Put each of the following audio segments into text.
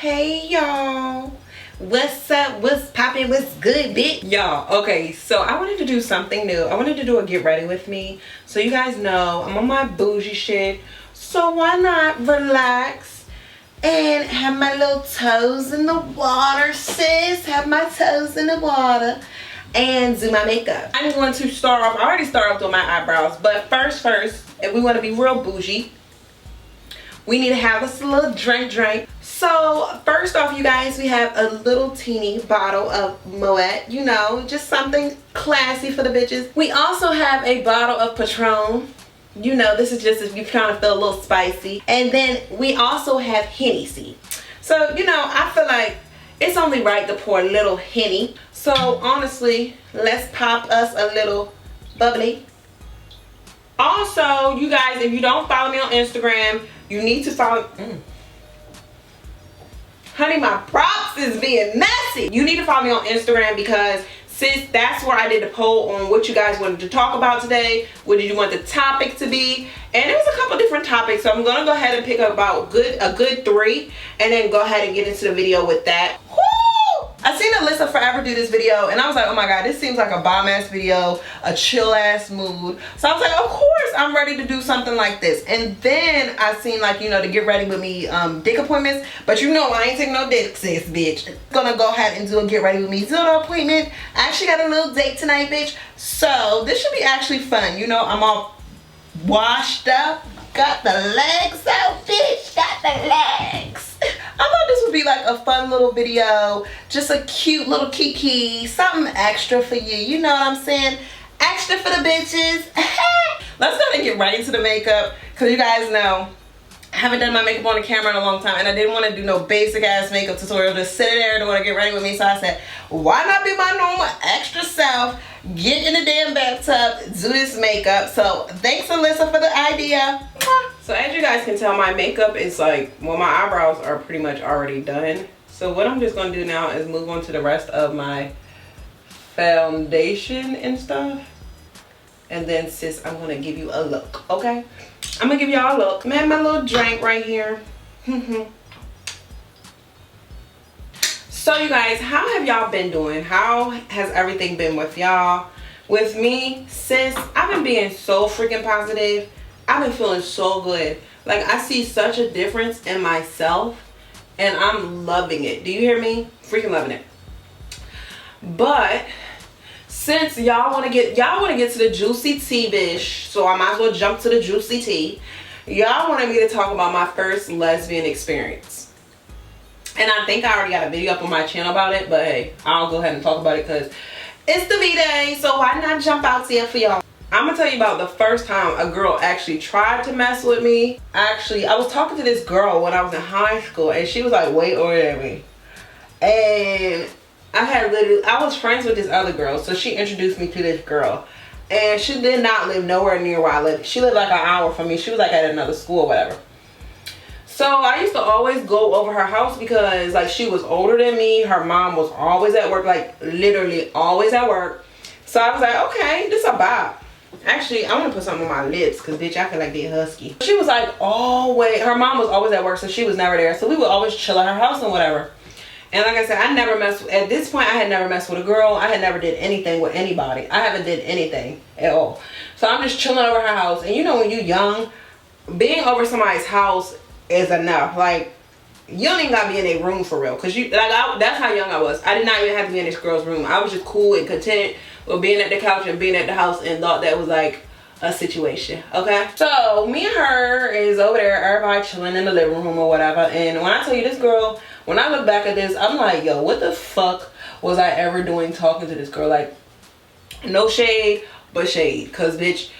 Hey y'all, what's up, what's poppin', what's good, bitch? Y'all, okay, so I wanted to do something new. I wanted to do a get ready with me. So you guys know I'm on my bougie shit, so why not relax and have my little toes in the water, sis? Have my toes in the water and do my makeup. I'm going to start off, I already started off with my eyebrows, but first, if we want to be real bougie, we need to have us a little drink. So first off, you guys, we have a little teeny bottle of Moet, you know, just something classy for the bitches. We also have a bottle of Patron. You know, this is just if you kind of feel a little spicy. And then we also have Hennessy. So, you know, I feel like it's only right to pour a little Henny. So honestly, let's pop us a little bubbly. Also, you guys, if you don't follow me on Instagram, you need to follow. Honey, my props is being messy. You need to follow me on Instagram because sis, that's where I did the poll on what you guys wanted to talk about today. What did you want the topic to be? And it was a couple different topics, so I'm gonna go ahead and pick up about a good 3 and then go ahead and get into the video with that. Woo! I seen Alyssa Forever do this video and I was like, oh my god, this seems like a bomb ass video, a chill ass mood. So I was like, of course I'm ready to do something like this. And then I seen, like, you know, to get ready with me dick appointments, but you know I ain't taking no dick, sis, bitch. Gonna go ahead and do a get ready with me dildo appointment. I actually got a little date tonight, bitch. So this should be actually fun. You know, I'm all washed up, got the legs out, bitch, got the legs. I thought this would be like a fun little video, just a cute little kiki, something extra for you, you know what I'm saying? Extra for the bitches. Let's go and get right into the makeup, because you guys know I haven't done my makeup on the camera in a long time and I didn't want to do no basic ass makeup tutorial, just sit there and want to get ready with me. So I said, why not be my normal extra self, get in the damn bathtub, do this makeup. So thanks Alyssa for the idea. So as you guys can tell, my makeup is like, well, my eyebrows are pretty much already done. So what I'm just going to do now is move on to the rest of my foundation and stuff. And then sis, I'm going to give you a look, okay? I'm going to give y'all a look. Man, my little drink right here. So you guys, how have y'all been doing? How has everything been with y'all? With me, sis, I've been being so freaking positive. I've been feeling so good. Like, I see such a difference in myself and I'm loving it. Do you hear me? Freaking loving it. But since y'all want to get to the juicy tea, bish, so I might as well jump to the juicy tea. Y'all wanted me to talk about my first lesbian experience. And I think I already got a video up on my channel about it, but hey, I'll go ahead and talk about it because it's the V-Day, so why not jump out here for y'all? I'm gonna tell you about the first time a girl actually tried to mess with me. Actually, I was talking to this girl when I was in high school and she was like way older than me. And I was friends with this other girl, so she introduced me to this girl. And she did not live nowhere near where I lived. She lived like an hour from me. She was like at another school or whatever. So I used to always go over her house because like she was older than me. Her mom was always at work, like literally always at work. So I was like, okay, this a bop. Actually, I want to put something on my lips because bitch, I feel like they're husky. She was like always, her mom was always at work, so she was never there. So we would always chill at her house and whatever. And like I said, I never messed, at this point I had never messed with a girl. I had never did anything with anybody. I haven't did anything at all. So I'm just chilling over her house. And you know when you're young, being over somebody's house is enough. Like, you don't even gotta be in a room for real. Cause that's how young I was. I did not even have to be in this girl's room. I was just cool and content with being at the couch and being at the house and thought that was like a situation, okay? So me and her is over there, everybody chilling in the living room or whatever. And when I tell you this girl, when I look back at this, I'm like, yo, what the fuck was I ever doing talking to this girl? Like, no shade, but shade. Cause bitch,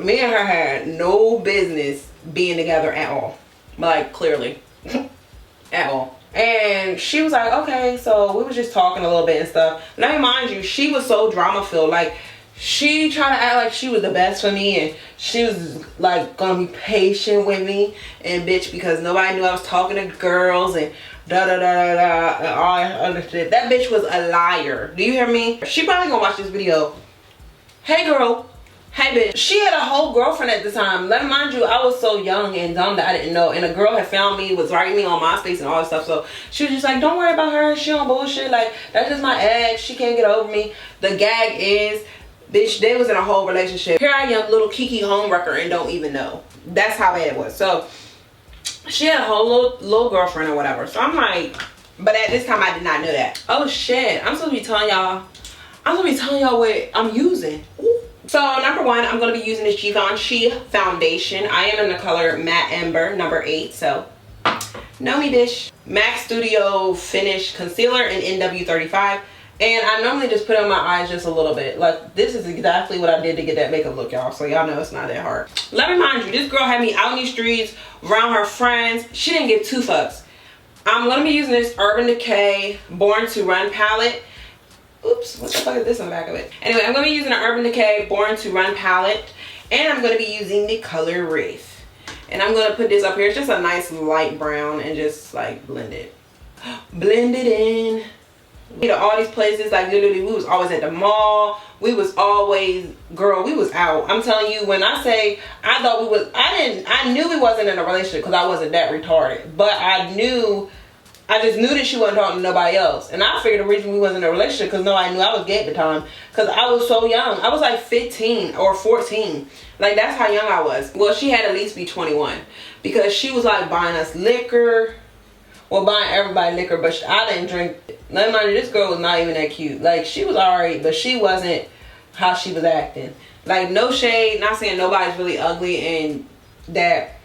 me and her had no business being together at all. Like, clearly, at all. And she was like, okay, so we was just talking a little bit and stuff. Now, mind you, she was so drama filled. Like, she tried to act like she was the best for me and she was like gonna be patient with me. And bitch, because nobody knew I was talking to girls and da da da da da and all that other shit. That bitch was a liar. Do you hear me? She probably gonna watch this video. Hey girl, Hey bitch, she had a whole girlfriend at the time. Let me mind you, I was so young and dumb that I didn't know. And a girl had found me, was writing me on MySpace and all that stuff. So she was just like, don't worry about her. She on bullshit. Like, that's just my ex. She can't get over me. The gag is, bitch, they was in a whole relationship. Here I am, little Kiki homewrecker, and don't even know. That's how bad it was. So she had a whole little girlfriend or whatever. So I'm like, but at this time I did not know that. Oh shit, I'm supposed to be telling y'all what I'm using. Ooh. So number one, I'm going to be using this Givenchy foundation. I am in the color Matte Amber number 8. So know me, bitch. MAC Studio Finish Concealer in NW35. And I normally just put on my eyes just a little bit. Like, this is exactly what I did to get that makeup look, y'all. So y'all know it's not that hard. Let me remind you, this girl had me out in these streets, around her friends. She didn't give 2 fucks. I'm going to be using this Urban Decay Born to Run palette. Oops, what the fuck is this on the back of it? Anyway, I'm going to be using an Urban Decay Born to Run palette. And I'm going to be using the color Wraith. And I'm going to put this up here. It's just a nice light brown and just like blend it. Blend it in. You know, all these places, like literally we was always at the mall. We was always, girl, we was out. I'm telling you, when I say I thought we was, I knew we wasn't in a relationship because I wasn't that retarded. But I just knew that she wasn't talking to nobody else. And I figured the reason we wasn't in a relationship because nobody knew I was gay at the time. Because I was so young. I was like 15 or 14. Like, that's how young I was. Well, she had to at least be 21. Because she was like buying us liquor. Well, buying everybody liquor. But I didn't drink. Let me mind you, this girl was not even that cute. Like, she was alright. But she wasn't how she was acting. Like, no shade. Not saying nobody's really ugly. And that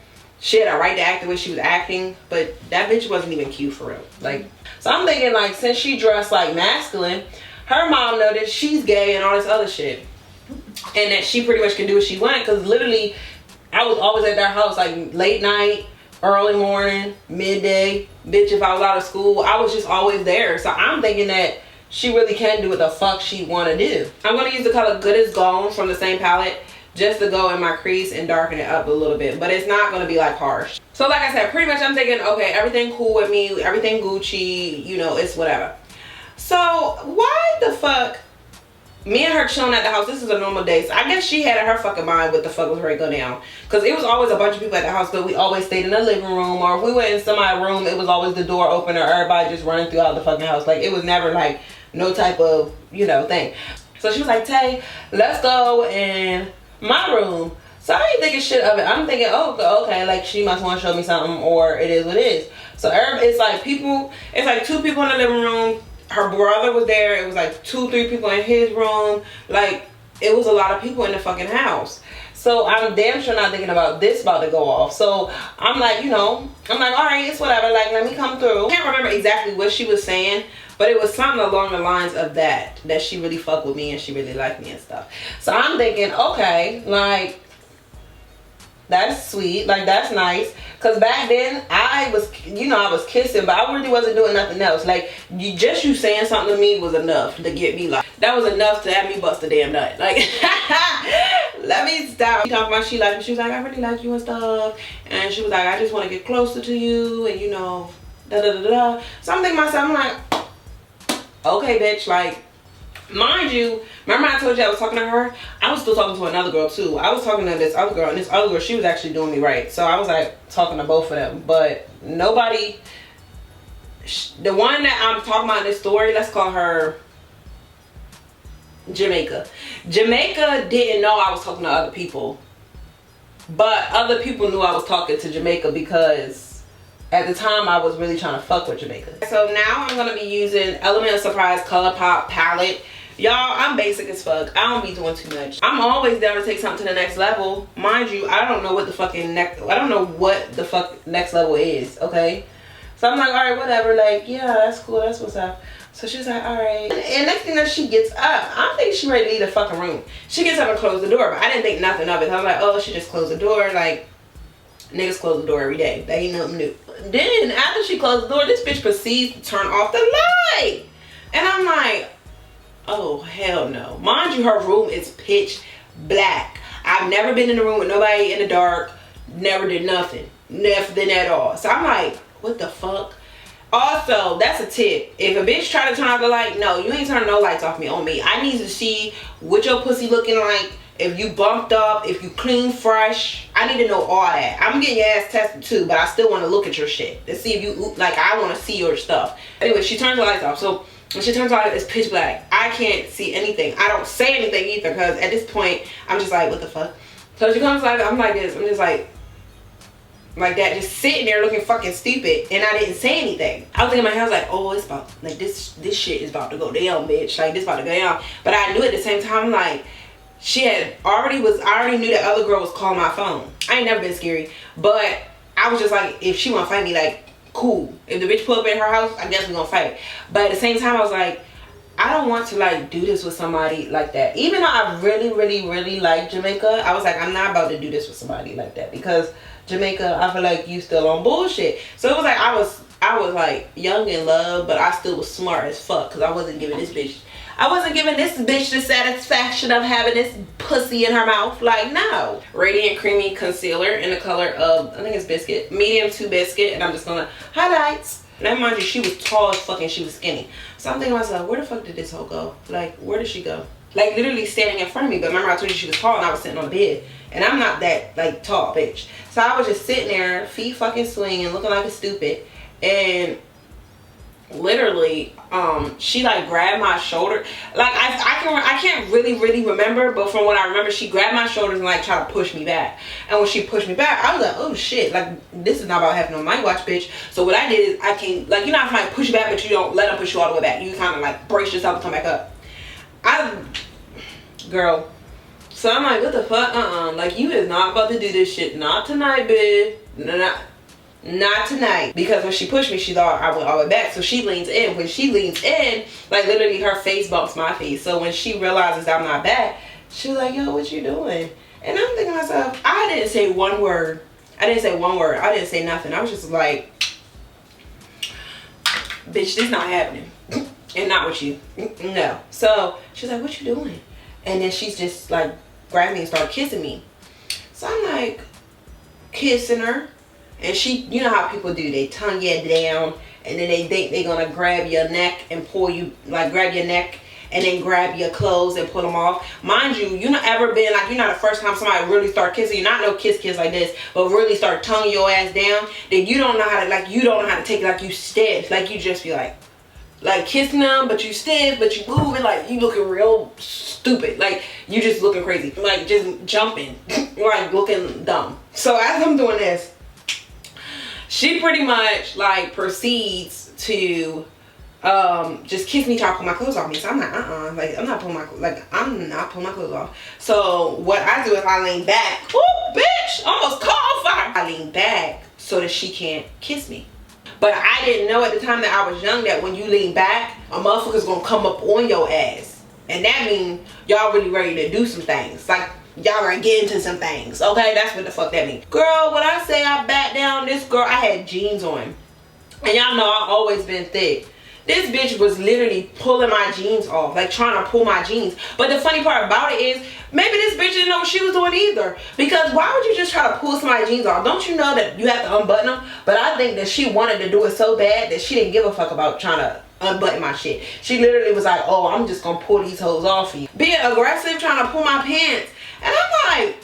she had a right to act the way she was acting, but that bitch wasn't even cute for real. Like, so I'm thinking, like, since she dressed like masculine, her mom noticed she's gay and all this other shit, and that she pretty much can do what she wanted. Because literally, I was always at their house, like late night, early morning, midday. Bitch, if I was out of school, I was just always there. So I'm thinking that she really can do what the fuck she want to do. I'm gonna use the color Good As Gone from the same palette, just to go in my crease and darken it up a little bit, but it's not going to be like harsh. So like I said, pretty much I'm thinking, okay, everything cool with me, everything Gucci, you know, it's whatever. So why the fuck, me and her chilling at the house, this is a normal day, so I guess she had in her fucking mind what the fuck was ready to go down, because it was always a bunch of people at the house, but we always stayed in the living room, or if we went in somebody's room, it was always the door open, or everybody just running throughout the fucking house. Like, it was never like no type of, you know, thing. So she was like, Tay, let's go in my room. So I ain't thinking shit of it. I'm thinking, oh, okay, like she must want to show me something, or it is what it is. So it's like people, it's like 2 people in the living room. Her brother was there. It was like 2-3 people in his room. Like, it was a lot of people in the fucking house. So I'm damn sure not thinking about this about to go off. So I'm like, you know, I'm like, all right, it's whatever. Like, let me come through. I can't remember exactly what she was saying, but it was something along the lines of that she really fucked with me and she really liked me and stuff. So I'm thinking, okay, like, that's sweet, like, that's nice. Because back then, I was, you know, I was kissing, but I really wasn't doing nothing else. Like, you saying something to me was enough to get me, like, that was enough to have me bust a damn nut. Like, let me stop. She talking about she liked me. She was like, I really like you and stuff. And she was like, I just want to get closer to you, and, you know, da-da-da-da. So I'm thinking to myself, I'm like, okay, bitch, like, mind you, remember I told you I was talking to her? I was still talking to another girl too. I was talking to this other girl, and this other girl, she was actually doing me right. So I was like talking to both of them, but nobody, the one that I'm talking about in this story, let's call her Jamaica. Jamaica didn't know I was talking to other people, but other people knew I was talking to Jamaica because at the time I was really trying to fuck with Jamaica. So now I'm gonna be using Element of Surprise ColourPop palette. Y'all, I'm basic as fuck. I don't be doing too much. I'm always down to take something to the next level. Mind you, I don't know what the fucking next level is, okay? So I'm like, alright, whatever, like, yeah, that's cool, that's what's up. So she's like, alright. And next thing that she gets up, I think she ready to leave the fucking room. She gets up and close the door, but I didn't think nothing of it. So I'm like, oh, she just closed the door, like, niggas close the door every day. That ain't nothing new. Then after she closed the door, this bitch proceeds to turn off the light. And I'm like, oh, hell no. Mind you, her room is pitch black. I've never been in a room with nobody in the dark. Never did nothing. Nothing at all. So I'm like, what the fuck? Also, that's a tip. If a bitch try to turn off the light, no, you ain't turning no lights off me on me. I need to see what your pussy looking like if you bumped up, if you clean fresh. I need to know all that. I'm getting your ass tested too, but I still want to look at your shit to see if you, like, I want to see your stuff. Anyway, she turns the lights off. So when she turns the lights, it's pitch black. I can't see anything. I don't say anything either, because at this point, I'm just like, what the fuck? So she comes like, I'm like this. I'm just like that, just sitting there looking fucking stupid, and I didn't say anything. I was thinking in my head, I was like, oh, it's about, like, this shit is about to go down, bitch. Like, this about to go down. But I knew at the same time, like, I already knew that other girl was calling my phone. I ain't never been scary, but I was just like, if she want to fight me, like, cool. If the bitch pull up in her house, I guess we gonna fight. But at the same time, I was like, I don't want to, like, do this with somebody like that. Even though I really, really, really like Jamaica, I was like, I'm not about to do this with somebody like that, because Jamaica, I feel like you still on bullshit. So it was like I was like young in love, but I still was smart as fuck, because I wasn't giving this bitch the satisfaction of having this pussy in her mouth. Like, no. Radiant Creamy Concealer in the color of, I think it's Biscuit, medium to Biscuit, and I'm just gonna highlights. Now mind you, she was tall as fuck and she was skinny. So I'm thinking to myself, where the fuck did this hoe go? Like, where did she go? Like, literally standing in front of me. But remember I told you she was tall and I was sitting on the bed. And I'm not that, like, tall, bitch. So I was just sitting there, feet fucking swinging, looking like a stupid. And literally, she, like, grabbed my shoulder. Like, I can't really remember. But from what I remember, she grabbed my shoulders and, like, tried to push me back. And when she pushed me back, I was like, oh, shit. Like, this is not about having no mind watch, bitch. So what I did is I came, like, you know how somebody push you back, but you don't let them push you all the way back. You kind of, like, brace yourself and come back up. Girl. So I'm like, what the fuck? Like, you is not about to do this shit. Not tonight, bitch. Not tonight. Because when she pushed me, she thought I went all the way back. So she leans in. When she leans in, like, literally her face bumps my face. So when she realizes I'm not back, she was like, yo, what you doing? And I'm thinking to myself, I didn't say one word. I didn't say one word. I didn't say nothing. I was just like, bitch, this not happening. And not with you. No. So she's like, what you doing? And then she's just like grabbed me and started kissing me. So I'm like kissing her, and she, you know how people do, they tongue you down, and then they think they're gonna grab your neck and pull you, like grab your neck and then grab your clothes and pull them off. Mind you, you not ever been like, you're not the first time somebody really start kissing you, not no kiss like this, but really start tonguing your ass down, then you don't know how to, like, you don't know how to take it, like you stiff, like you just be like kissing them, but you stiff, but you moving, like you looking real stupid, like you just looking crazy, like just jumping, like looking dumb. So as I'm doing this, she pretty much like proceeds to just kiss me, try to pull my clothes off me. So I'm like, like I'm not pulling my clothes off. So what I do is I lean back. Ooh, bitch, almost called fire. I lean back so that she can't kiss me. But I didn't know at the time that I was young that when you lean back, a motherfucker's gonna come up on your ass. And that means y'all really ready to do some things. Like, y'all gonna get into some things. Okay, that's what the fuck that means. Girl, when I say I backed down, this girl, I had jeans on. And y'all know I've always been thick. This bitch was literally pulling my jeans off, like trying to pull my jeans. But the funny part about it is, maybe this bitch didn't know what she was doing either. Because why would you just try to pull somebody's jeans off? Don't you know that you have to unbutton them? But I think that she wanted to do it so bad that she didn't give a fuck about trying to unbutton my shit. She literally was like, oh, I'm just gonna pull these hoes off for you. Being aggressive, trying to pull my pants. And I'm like,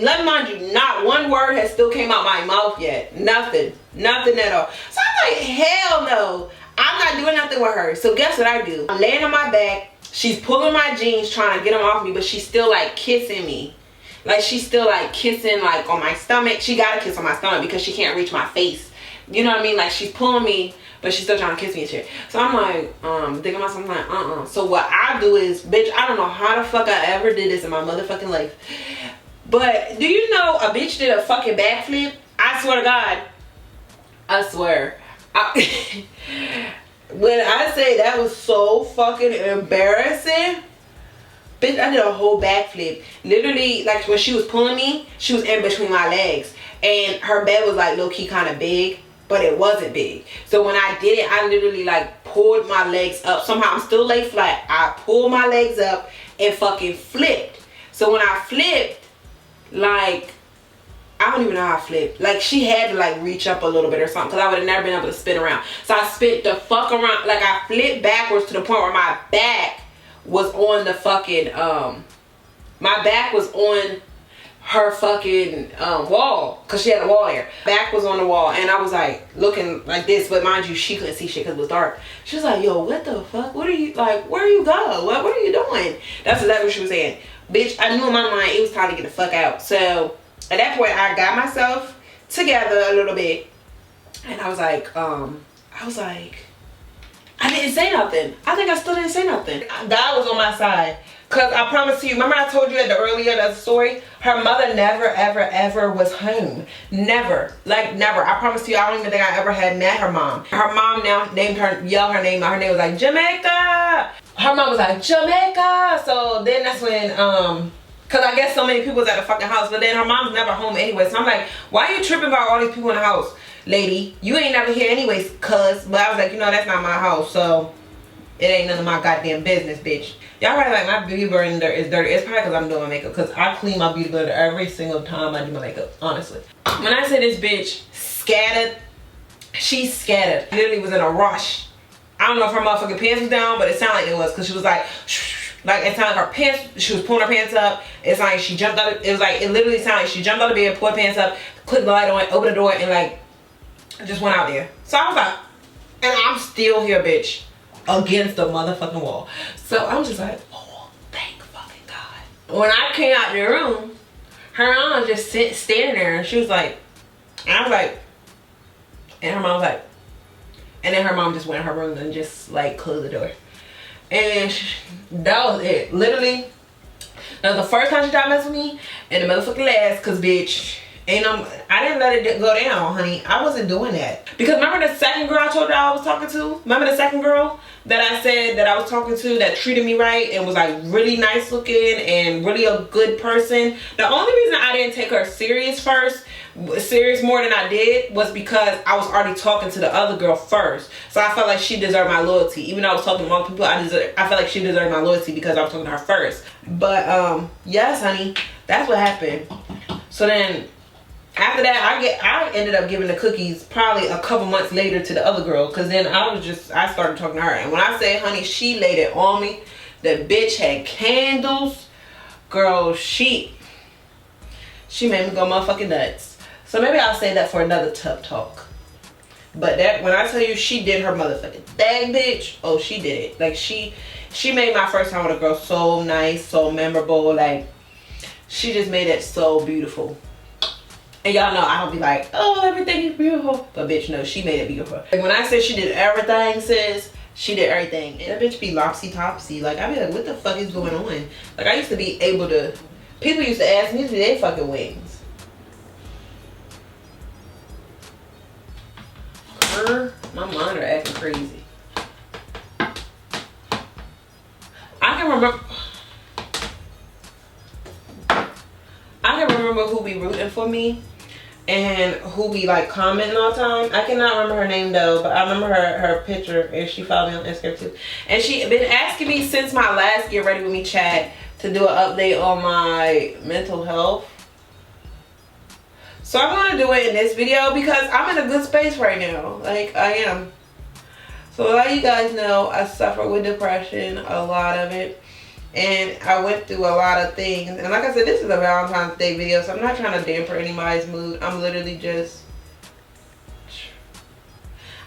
let me mind you, not one word has still came out my mouth yet. Nothing at all. So I'm like, hell no. I'm not doing nothing with her. So guess what I do? I'm laying on my back. She's pulling my jeans, trying to get them off me, but she's still like kissing me. Like she's still like kissing like on my stomach. She got to kiss on my stomach because she can't reach my face. You know what I mean? Like she's pulling me, but she's still trying to kiss me and shit. So I'm like, thinking about something like, So what I do is, bitch, I don't know how the fuck I ever did this in my motherfucking life. But do you know a bitch did a fucking backflip? I swear to God. I swear. When I say that was so fucking embarrassing, bitch, I did a whole backflip. Literally, like when she was pulling me, she was in between my legs, and her bed was like low-key kind of big, but it wasn't big. So when I did it, I literally like pulled my legs up. Somehow I'm still laid flat. I pulled my legs up and fucking flipped. So when I flipped, like, I don't even know how I flipped. Like, she had to like reach up a little bit or something, because I would have never been able to spin around. So I spit the fuck around. Like, I flipped backwards to the point where my back was on the fucking my back was on her fucking wall, because she had a wall there. Back was on the wall, and I was like looking like this, but mind you, she couldn't see shit because it was dark. She was like, yo, what the fuck? What are you, like, where you go? What are you doing? That's exactly what she was saying. Bitch, I knew in my mind it was time to get the fuck out. So at that point, I got myself together a little bit, and I was like, I didn't say nothing. I think I still didn't say nothing. God was on my side. Because I promise you, remember I told you at the earlier of the story, her mother never, ever, ever was home. Never. Like, never. I promise you, I don't even think I ever had met her mom. Her mom now named her, yelled her name out. Her name was like, Jamaica. Her mom was like, Jamaica. So then that's when, because I guess so many people was at the fucking house. But then her mom's never home anyway. So I'm like, why are you tripping about all these people in the house? Lady, you ain't never here anyways, cuz. But I was like, you know, that's not my house. So it ain't none of my goddamn business, bitch. Y'all probably like my beauty blender is dirty. It's probably because I'm doing makeup, because I clean my beauty blender every single time I do my makeup, honestly. When I say this bitch scattered, she scattered. Literally was in a rush. I don't know if her motherfucking pants was down, but it sounded like it was, because she was like, like it sounded like her pants, she was pulling her pants up. It's like she jumped out, it was like, it literally sounded like she jumped out of bed, pulled her pants up, clicked the light on, opened the door, and like, just went out there. So I was like, and I'm still here, bitch, against the motherfucking wall. So I was just like, oh, thank fucking God. When I came out the room, her mom was just standing there, and she was like, and I was like, and her mom was like, and then her mom just went in her room and just like closed the door. And that was it. Literally, that was the first time she tried to mess with me, and the motherfucking last, cause bitch, ain't no, I didn't let it go down, honey. I wasn't doing that. Because remember the second girl I told you I was talking to? Remember the second girl that I said that I was talking to that treated me right and was like really nice looking and really a good person? The only reason I didn't take her serious more than I did, was because I was already talking to the other girl first. So I felt like she deserved my loyalty. Even though I was talking to other people, I felt like she deserved my loyalty because I was talking to her first. But yes, honey, that's what happened. So then after that, I ended up giving the cookies probably a couple months later to the other girl, because then I started talking to her. And when I say, honey, she laid it on me. The bitch had candles. Girl, she made me go motherfucking nuts. So maybe I'll say that for another tough talk. But that, when I tell you she did her motherfucking thing, bitch, oh, she did it. Like, she made my first time with a girl so nice, so memorable. Like, she just made it so beautiful. And y'all know I don't be like, oh, everything is beautiful. But bitch, no, she made it beautiful. Like, when I say she did everything, sis, she did everything. And that bitch be lopsy-topsy. Like, I be like, what the fuck is going on? Like, I used to be able to, people used to ask me to do their fucking wings. My monitor acting crazy. I can remember who be rooting for me and who be like commenting all the time. I cannot remember her name though, but I remember her picture, and she followed me on Instagram too. And she been asking me since my last Get Ready With Me chat to do an update on my mental health. So I'm gonna do it in this video because I'm in a good space right now. Like, I am. So a lot of you guys know I suffer with depression, a lot of it. And I went through a lot of things. And like I said, this is a Valentine's Day video, so I'm not trying to damper anybody's mood. I'm literally just,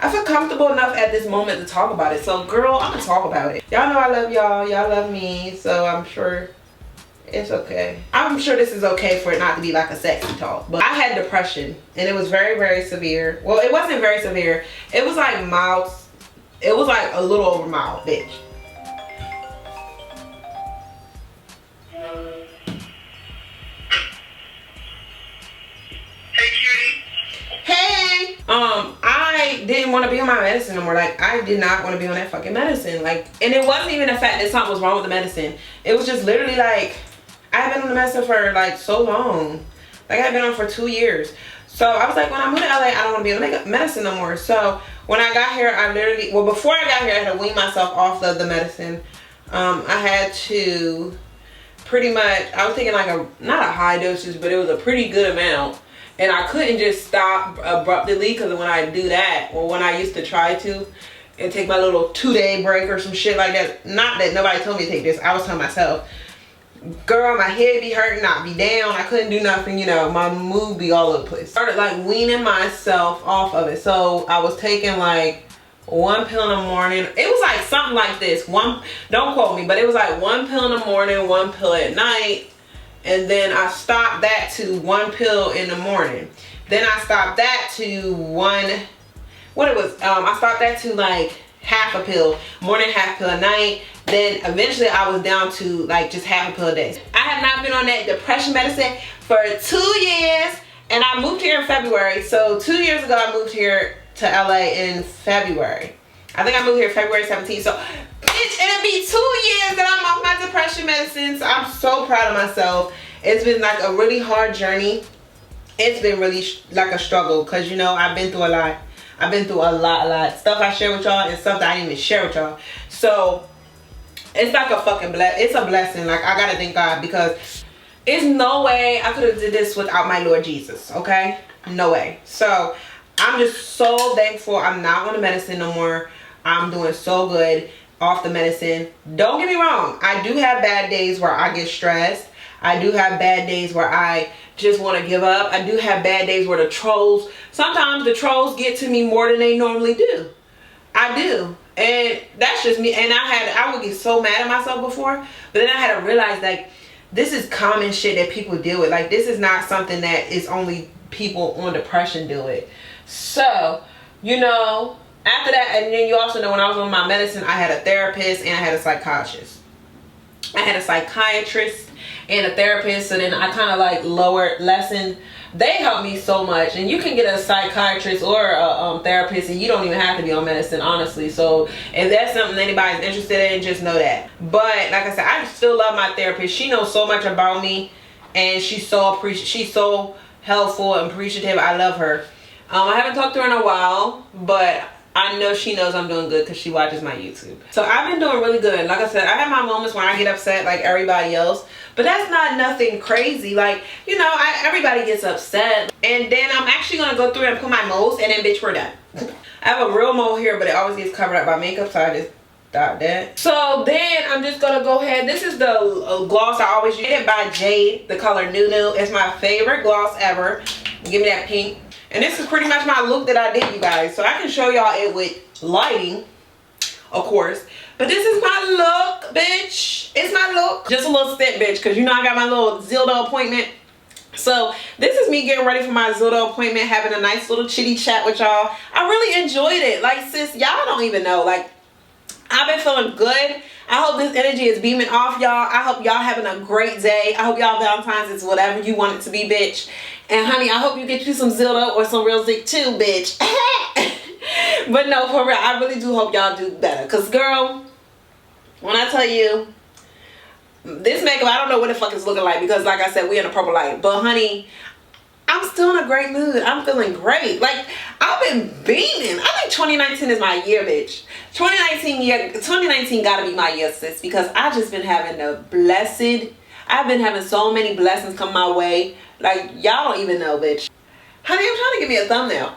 I feel comfortable enough at this moment to talk about it. So girl, I'm gonna talk about it. Y'all know I love y'all. Y'all love me. So I'm sure it's okay. I'm sure this is okay for it not to be like a sexy talk. But I had depression, and it was very, very severe. Well, it wasn't very severe. It was like mild. It was like a little over mild, bitch. I didn't want to be on my medicine no more. Like, I did not want to be on that fucking medicine. Like, and it wasn't even the fact that something was wrong with the medicine. It was just literally like, I had been on the medicine for like so long. Like, I had been on for 2 years. So I was like, when I moved to LA, I don't want to be on the medicine no more. So when I got here, I literally, well, before I got here, I had to wean myself off of the medicine. I had to pretty much, I was taking like not a high dosage, but it was a pretty good amount. And I couldn't just stop abruptly, because when I do that, or when I used to try to, and take my little 2-day break or some shit like that, not that nobody told me to take this, I was telling myself, girl, my head be hurting, I be down, I couldn't do nothing, you know, my mood be all over the place. Started like weaning myself off of it. So I was taking like 1 pill in the morning. It was like something like this. Don't quote me, but it was like 1 pill in the morning, 1 pill at night. And then I stopped that to 1 pill in the morning. Then I stopped that to I stopped that to like half a pill, morning, half pill at night. Then eventually I was down to like just half a pill a day. I have not been on that depression medicine for 2 years, and I moved here in February. So 2 years ago I moved here to LA in February. I think I moved here February 17th. So bitch, it'll be 2 years that I'm off my depression medicines. I'm so proud of myself. It's been like a really hard journey. It's been really like a struggle, because you know I've been through a lot. I've been through a lot. Stuff I share with y'all and stuff that I didn't even share with y'all. So it's like a fucking it's a blessing. Like, I gotta thank God, because it's no way I could have did this without my Lord Jesus, okay? No way. So I'm just so thankful I'm not on the medicine no more. I'm doing so good off the medicine. Don't get me wrong, I do have bad days where I get stressed. I do have bad days where I just want to give up. I do have bad days where sometimes the trolls get to me more than they normally do. I do. And that's just me. And I would get so mad at myself before, but then I had to realize, like, this is common shit that people deal with. Like, this is not something that is only people on depression deal with. So, you know, after that, and then you also know when I was on my medicine, I had a therapist and I had a psychiatrist. I had a psychiatrist and a therapist, so then I kind of like lessened. They helped me so much, and you can get a psychiatrist or a therapist, and you don't even have to be on medicine, honestly. So if that's something anybody's interested in, just know that. But like I said, I still love my therapist. She knows so much about me, and she's so helpful and appreciative. I love her. I haven't talked to her in a while, but I know she knows I'm doing good because she watches my YouTube. So I've been doing really good. Like I said, I have my moments when I get upset like everybody else, but that's not nothing crazy. Like, you know, everybody gets upset. And then I'm actually going to go through and put my moles, and then bitch, we're done. I have a real mole here, but it always gets covered up by makeup, so I just thought that. So then I'm just going to go ahead. This is the gloss I always use. It's by Jade, the color Nunu. It's my favorite gloss ever. Give me that pink. And this is pretty much my look that I did, you guys. So I can show y'all it with lighting, of course. But this is my look, bitch. It's my look. Just a little step, bitch, because you know I got my little Zilda appointment. So this is me getting ready for my Zilda appointment, having a nice little chitty chat with y'all. I really enjoyed it. Like, sis, y'all don't even know. Like, I've been feeling good. I hope this energy is beaming off y'all. I hope y'all having a great day. I hope y'all Valentine's is whatever you want it to be, bitch. And honey, I hope you get you some Zilda or some real Zik too, bitch. But no, for real, I really do hope y'all do better. Because girl, when I tell you, this makeup, I don't know what the fuck it's looking like, because like I said, we in a purple light. But honey, I'm still in a great mood. I'm feeling great. Like, I've been beaming. I think 2019 is my year, bitch. 2019 gotta be my year, sis, because I just been having I've been having so many blessings come my way. Like, y'all don't even know, bitch. Honey, I'm trying to give me a thumbnail.